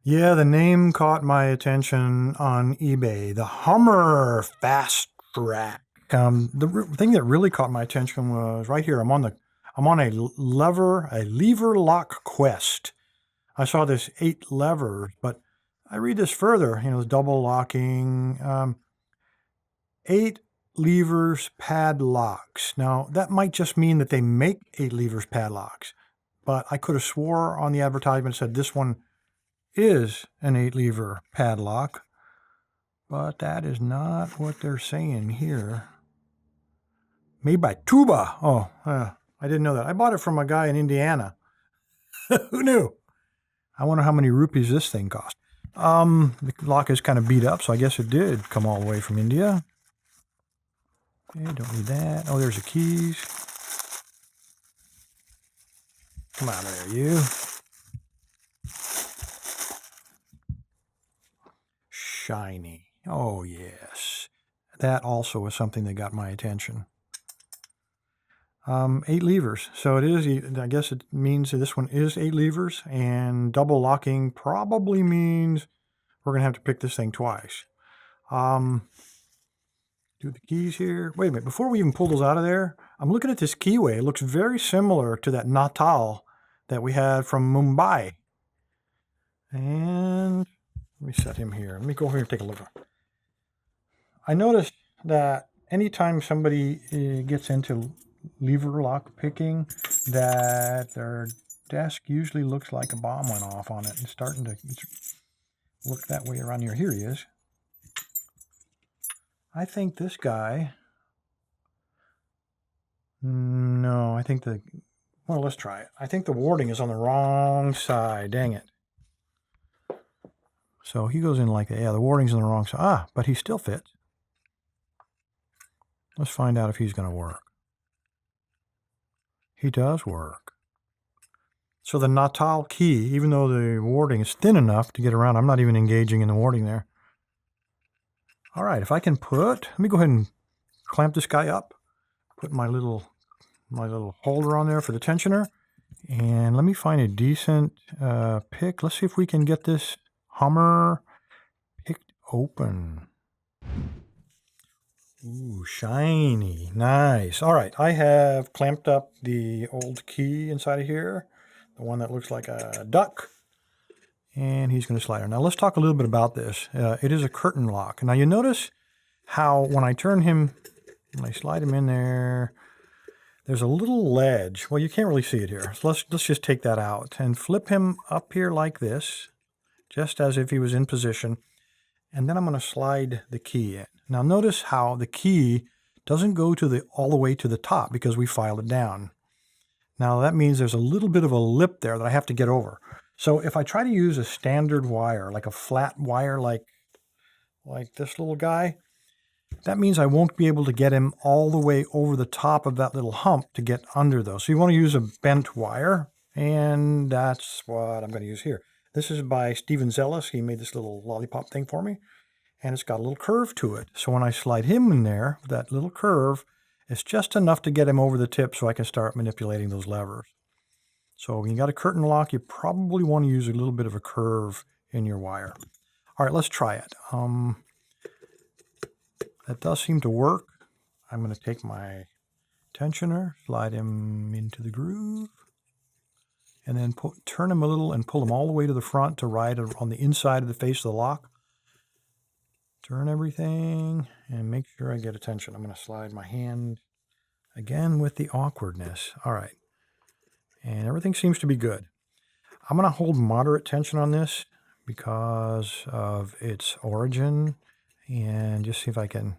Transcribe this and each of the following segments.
Yeah, the name caught my attention on eBay. The Hummer Fast Track. The thing that really caught my attention was right here. I'm on a lever lock quest. I saw this 8 levers, but I read this further. You know, the double locking, 8 levers padlocks. Now that might just mean that they make 8 levers padlocks, but I could have swore on the advertisement it said this one is an 8 lever padlock, but that is not what they're saying here. Made by Tuba. Oh, I didn't know that. I bought it from a guy in Indiana. Who knew? I wonder how many rupees this thing cost. The lock is kind of beat up, so I guess it did come all the way from India. Okay, don't need that. Oh, there's the keys. Come out of there, you. Shiny. Oh, yes. That also is something that got my attention. 8 levers. So it is, I guess it means that this one is 8 levers, and double locking probably means we're going to have to pick this thing twice. Do the keys here. Wait a minute. Before we even pull those out of there, I'm looking at this keyway. It looks very similar to that Natal that we had from Mumbai. And let me set him here. Let me go over here and take a look. I noticed that anytime somebody gets into lever lock picking, that their desk usually looks like a bomb went off on it. It's starting to look that way around here. Here he is. I think this guy... No, I think well, let's try it. I think the warding is on the wrong side. Dang it. So he goes in like that. Yeah, the warding's on the wrong side. Ah, but he still fits. Let's find out if he's going to work. He does work. So the Natal key, even though the warding is thin enough to get around, I'm not even engaging in the warding there. All right, if I can let me go ahead and clamp this guy up. Put my little holder on there for the tensioner. And let me find a decent pick. Let's see if we can get this Hummer picked open. Ooh, shiny. Nice. All right, I have clamped up the old key inside of here, the one that looks like a duck, and he's going to slide on. Now let's talk a little bit about this. It is a curtain lock. Now you notice how when I slide him in there, there's a little ledge. Well, you can't really see it here. So let's just take that out and flip him up here like this, just as if he was in position. And then I'm going to slide the key in. Now notice how the key doesn't go all the way to the top because we filed it down. Now that means there's a little bit of a lip there that I have to get over. So if I try to use a standard wire, like a flat wire like this little guy, that means I won't be able to get him all the way over the top of that little hump to get under those. So you want to use a bent wire, and that's what I'm going to use here. This is by Steven Zellis. He made this little lollipop thing for me, and it's got a little curve to it. So when I slide him in there, that little curve, it's just enough to get him over the tip so I can start manipulating those levers. So when you got a curtain lock, you probably want to use a little bit of a curve in your wire. All right, let's try it. That does seem to work. I'm going to take my tensioner, slide him into the groove, and then turn him a little and pull him all the way to the front to ride on the inside of the face of the lock. Turn everything and make sure I get attention. I'm going to slide my hand again with the awkwardness. All right. And everything seems to be good. I'm going to hold moderate tension on this because of its origin and just see if I can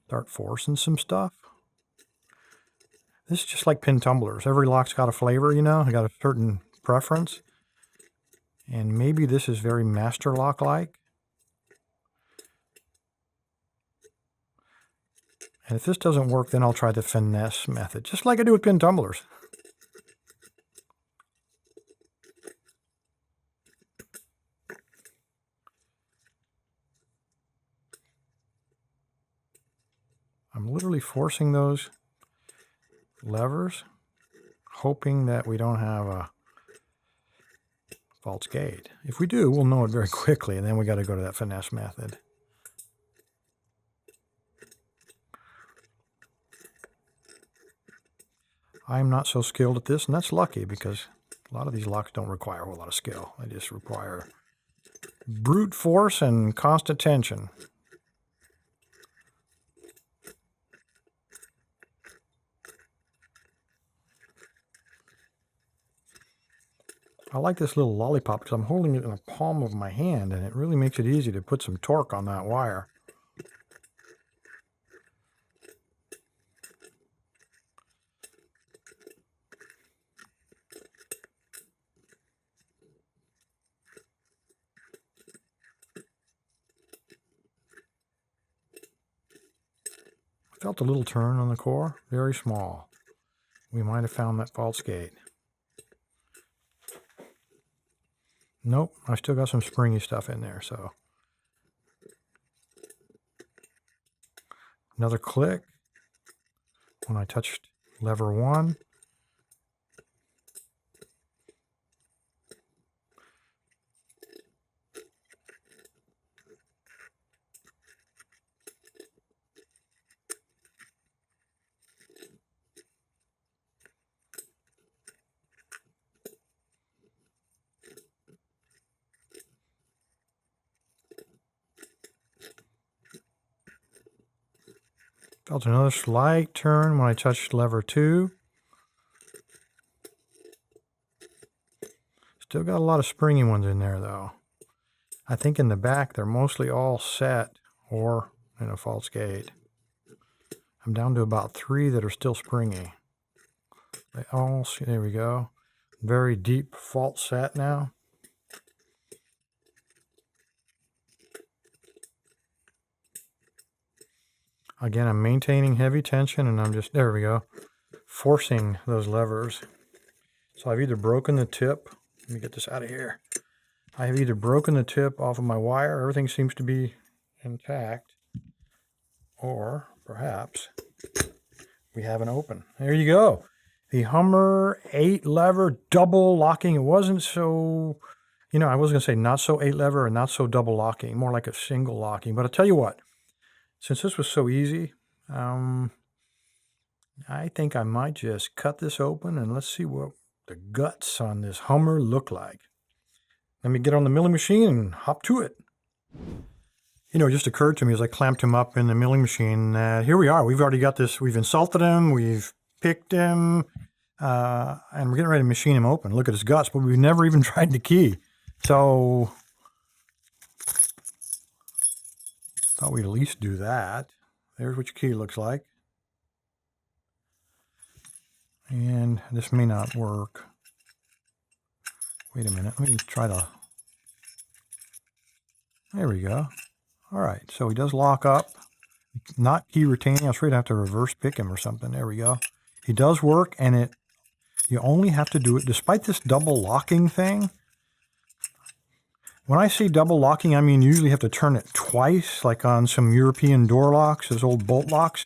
start forcing some stuff. This is just like pin tumblers. Every lock's got a flavor, you know. I got a certain preference. And maybe this is very master lock-like. And if this doesn't work, then I'll try the finesse method, just like I do with pin tumblers. I'm literally forcing those levers, hoping that we don't have a false gate. If we do, we'll know it very quickly, and then we got to go to that finesse method. I'm not so skilled at this, and that's lucky because a lot of these locks don't require a whole lot of skill. They just require brute force and constant tension. I like this little lollipop because I'm holding it in the palm of my hand, and it really makes it easy to put some torque on that wire. Felt a little turn on the core, very small. We might have found that false gate. Nope, I still got some springy stuff in there, so. Another click when I touched lever 1. Felt another slight turn when I touched lever 2. Still got a lot of springy ones in there though. I think in the back they're mostly all set or in a false gate. I'm down to about 3 that are still springy. They all, there we go. Very deep fault set now. Again, I'm maintaining heavy tension and I'm just, there we go, forcing those levers. So I've either broken the tip, let me get this out of here. I have either broken the tip off of my wire, everything seems to be intact, or perhaps we have an open. There you go. The Hummer 8-lever double locking. It wasn't so, you know, I was going to say not so 8-lever and not so double locking, more like a single locking. But I'll tell you what, since this was so easy, I think I might just cut this open and let's see what the guts on this Hummer look like. Let me get on the milling machine and hop to it. You know, it just occurred to me as I clamped him up in the milling machine that here we are. We've already got this. We've insulted him. We've picked him. And we're getting ready to machine him open. Look at his guts, but we've never even tried the key. So thought we'd at least do that. There's what your key looks like. And this may not work. Wait a minute. Let me try to... There we go. All right. So he does lock up. Not key retaining. I was afraid I'd have to reverse pick him or something. There we go. He does work, and you only have to do it, despite this double locking thing. When I say double locking, I mean you usually have to turn it twice, like on some European door locks, those old bolt locks.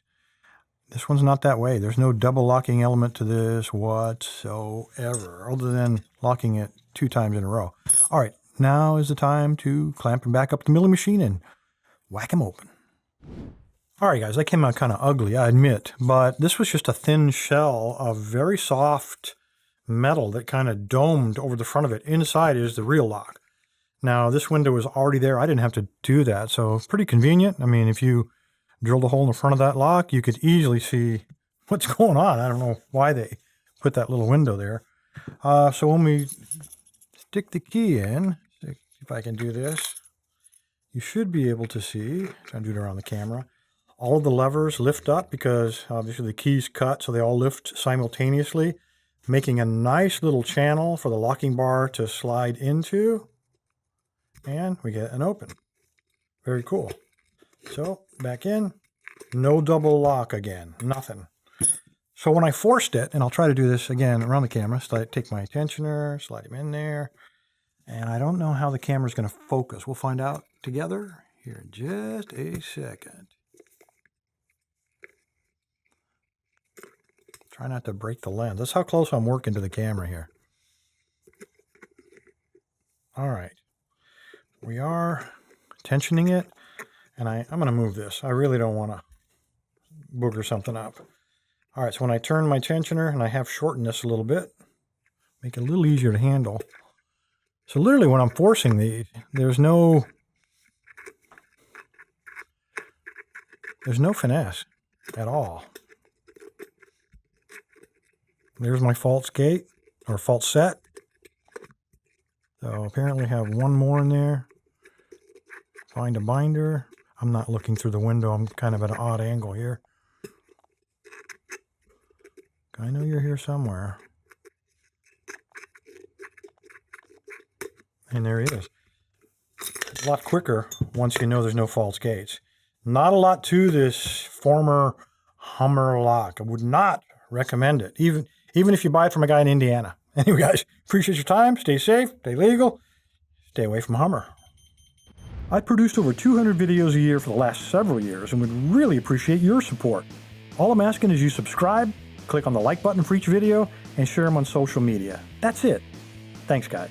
This one's not that way. There's no double locking element to this whatsoever, other than locking it 2 times in a row. All right, now is the time to clamp him back up the milling machine and whack him open. All right, guys, that came out kind of ugly, I admit, but this was just a thin shell of very soft metal that kind of domed over the front of it. Inside is the real lock. Now, this window was already there. I didn't have to do that, so pretty convenient. I mean, if you drilled a hole in the front of that lock, you could easily see what's going on. I don't know why they put that little window there. So when we stick the key in, see if I can do this, you should be able to see, trying to do it around the camera, all of the levers lift up because obviously the key's cut, so they all lift simultaneously, making a nice little channel for the locking bar to slide into. And we get an open. Very cool. So back in, no double lock again, nothing. So when I forced it, and I'll try to do this again around the camera, so take my tensioner, slide him in there, and I don't know how the camera's going to focus. We'll find out together here in just a second. Try not to break the lens. That's how close I'm working to the camera here. All right. We are tensioning it, and I'm going to move this. I really don't want to booger something up. All right, so when I turn my tensioner, and I have shortened this a little bit, make it a little easier to handle. So literally when I'm forcing these, there's no finesse at all. There's my false gate, or false set. So apparently I have one more in there. Find a binder. I'm not looking through the window. I'm kind of at an odd angle here. I know you're here somewhere. And there he is. It's a lot quicker once you know there's no false gates. Not a lot to this former Hummer lock. I would not recommend it, even if you buy it from a guy in Indiana. Anyway, guys, appreciate your time. Stay safe, stay legal, stay away from Hummer. I've produced over 200 videos a year for the last several years and would really appreciate your support. All I'm asking is you subscribe, click on the like button for each video, and share them on social media. That's it. Thanks, guys.